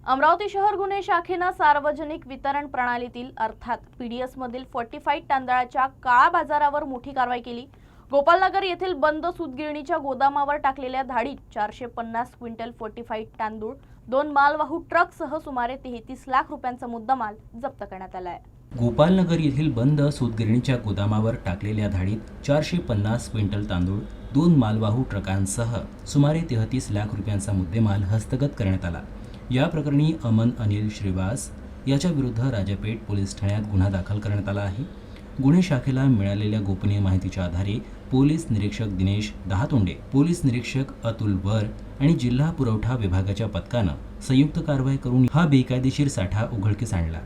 अमरावती शहर गुन्हे शाखेनं सार्वजनिक वितरण प्रणालीतील अर्थात पीडीएस मधील फोर्टिफाईड तांदळाच्या काळा बाजारावर मोठी कारवाई केली। गोपालनगर येथील बंद सूतगिरणीच्या गोदामावर टाकलेल्या धाडीत 450 क्विंटल फोर्टिफाईड तांदूळ, 2 मालवाहू ट्रकसह सुमारे 33 लाख रुपयांचा मुद्देमाल जप्त करण्यात आला आहे। गोपालनगर येथील बंद सूतगिरणीच्या गोदामावर टाकलेल्या धाडीत 450 क्विंटल तांदूळ, 2 मालवाहू ट्रकांसह सुमारे 33 लाख रुपयांचा मुद्देमाल हस्तगत करण्यात आला। या प्रकरणी अमन अनिल श्रीवास याच्या विरुद्ध राजापेठ पोलीस ठाण्यात गुन्हा दाखल करण्यात आला आहे। गुन्हे शाखेला मिळालेल्या गोपनीय माहितीच्या आधारे पोलीस निरीक्षक दिनेश दहातोंडे, पोलीस निरीक्षक अतुल वर आणि जिल्हा पुरवठा विभागाच्या पथकानं संयुक्त कारवाई करून हा बेकायदेशीर साठा उघडकीस आणला।